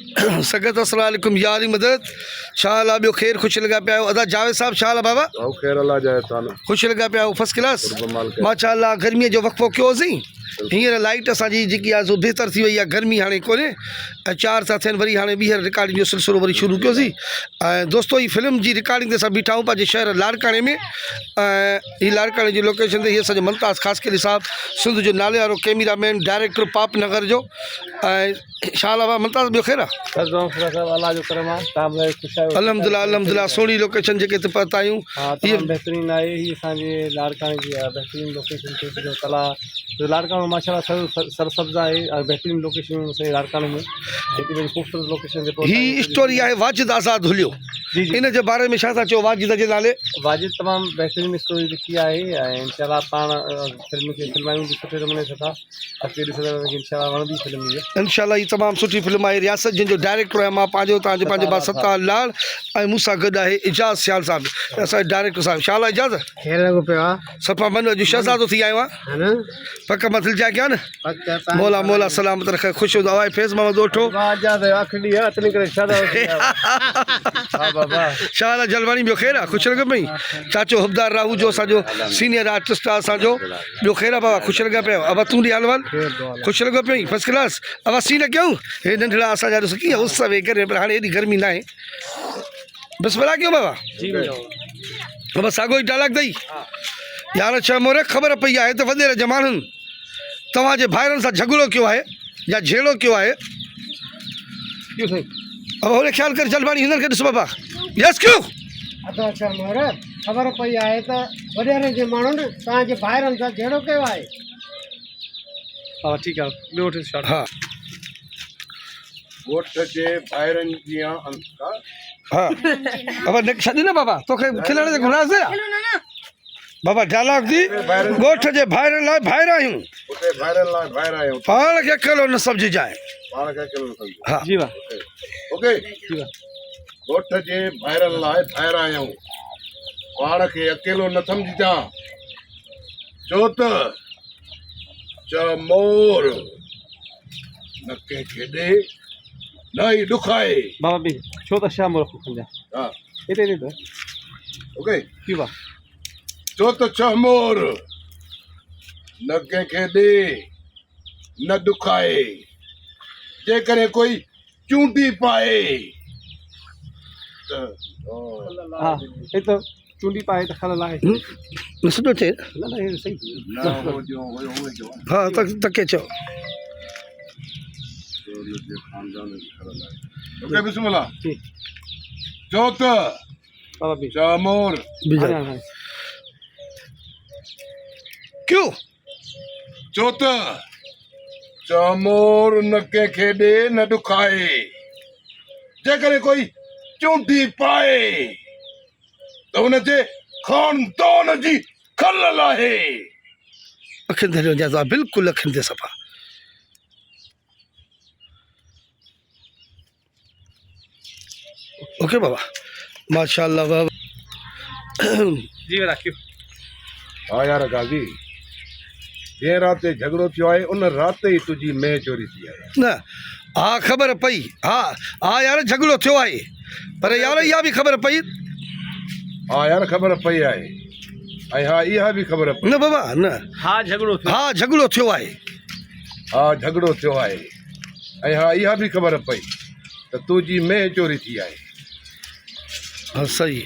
सगत अस्सलाम वालेकुम यारी मदद शाला बियो खैर खुश लगा पिया अदा जावेद साहब शाला बाबा खैर अल्लाह जाए ताना खुश लगा पिया फर्स्ट क्लास माशाअल्लाह गर्मी जो वक्फो क्यों सी हींअर लाइट असांजी जेकी आहे सो बहितर थी वई आहे गर्मी हाणे कोन्हे ऐं 4 था थियनि वरी हाणे ॿीहर रिकॉर्डिंग जो सिलसिलो वरी शुरू कयोसीं ऐं दोस्तो ही फिल्म जी रिकॉर्डिंग ते असां बीठा आहियूं पंहिंजे शहर लाड़काणे में ऐं हीअ लाड़काणे जी लोकेशन ते हीअ असांजो मुमताज़ ख़ासकली साहब सिंध जो नाले वारो कैमरामैन डायरेक्टर पाप नगर जो ऐं छा बाबा मुमताज़ ॿियो ख़ैरु आहे अल्हम्दुलिल्लाह सुहिणी लोकेशन जेके ते पहुता आहियूं इहे बहितरीन आहे हीअ असांजे लाड़काणे जी बहितरीन लोकेशन कला लाड़काणे माशाल्लाह सरसब्ज़ आहे बहितरीन लोकेशन असांजे लाड़काणे में हिकु ख़ूबसूरत लोकेशन ही स्टोरी आहे वाजिद आज़ाद हुलियो इन जे बारे में छा था चओ वाजिद जे नाले वाजिद तमामु बहितरीन स्टोरी लिखी आहे ऐं इंशाल्लाह पाण फिल्म खे फिल्मायूं बि सुठे नमूने सां था अॻिते ॾिसंदा इंशाल्लाह वणंदी फिल्म इहा इंशाल्लाह ही तमामु सुठी फिल्म आहे रियासत जिन जो डायरेक्टर आहे मां पंहिंजो तव्हांजे पंहिंजे भाउ सत्तार लाल ऐं मूंसां गॾु आहे इजाज़ सियाल साहब असांजे डायरेक्टर साहब शाला इजाज़ ख़ैर लॻो पियो आहे सफ़ा मन अॼु शहज़ादो थी आयो आहे पक मथिल जा क्या न मौला मौला सलामत रखे खुश हो आवाज़ फेस मां दोठो शाला जलवानी ॿियो ख़ैरु आहे ख़ुशि लॻे पई चाचो हबदार राहू जो असांजो सीनियर आर्टिस्ट आहे असांजो ॿियो ख़ैरु आहे बाबा ख़ुशि लॻा पिया अब तूं ॾे हाल वाल ख़ुशि लॻो पई फर्स्ट क्लास अब सीन कयूं हे नंढड़ा असांजा ॾिसो कीअं उस वेही करे पर हाणे एॾी गर्मी न आहे बिस्मिल्लाह कयूं बाबा अब साॻियो ई डायलॉग अथई यार छह मोरे ख़बर पई आहे त वॾेरे जमाननि तव्हांजे भाइरनि सां झगड़ो कयो आहे या झेड़ो कयो आहे अब होरे ख्याल कर जलवानी हिननि खे ॾिस बाबा यस क्यों अच्छा मोर ख़बर पई आहे त वॾेरे जे माण्हुनि तव्हांजे भाइरनि सां झेड़ो कयो आहे हा ठीकु आहे ॿियो स्टार्ट हा ॻोठ जे ॿाहिरनि जीअं हाँ अब छॾ न बाबा तोखे खिलण जे गुनाह से बाबा डायलॉग दी ॻोठ जे भाइरनि लाइ ॿाहिरि आहियूं उते ॿाहिरनि लाइ ॿाहिरि आहियूं पाण खे अकेलो न सम्झिजाए पाण खे अकेलो न सम्झो हा जी वाह ओके ॻोठ जे ॿाहिरनि लाइ ॿाहिरि आहियूं पाण खे अकेलो न सम्झजां छो त मोर न कंहिंखे ॾे न ई ॾुखाए बाबा बि छो त छा मोर खंजा हा हिते ॾे त ओके जी वाह छो त छह मोर न कंहिंखे ॾे न ॾुखाए जेकॾहिं कोई चूंडी पाए त हा हे त चूंडी पाए त खलल आहे न सुठो थिए न न हे सही न हो जो हा तके चओ ओके बिस्मिल्लाह जी छो त बाबा बि छह मोर क्यों छो त छह मोर न कंहिंखे ॾे न ॾुखाए जेकॾहिं कोई चूंडी पाए त हुनजे ख़ानदान जी खलल आहे अखियुनि ते हलियो जा बिल्कुलु अखियुनि ते सफ़ा ओके बाबा माशाल्लाह बाबा जी राखियो हा यार गाज़ी जंहिं राति झगड़ो थियो आहे उन राति ई तुंहिंजी मेह चोरी थी आहे न हा ख़बर पई हा हा यार झगड़ो थियो आहे पर यार इहा बि ख़बर पई हा यार ख़बर पई आहे ऐं हा इहा बि ख़बर पई न बाबा न हा झगड़ो हा झगड़ो थियो आहे हा झगड़ो थियो आहे ऐं हा इहा बि ख़बर पई त तुंहिंजी मेह चोरी थी आहे हा सही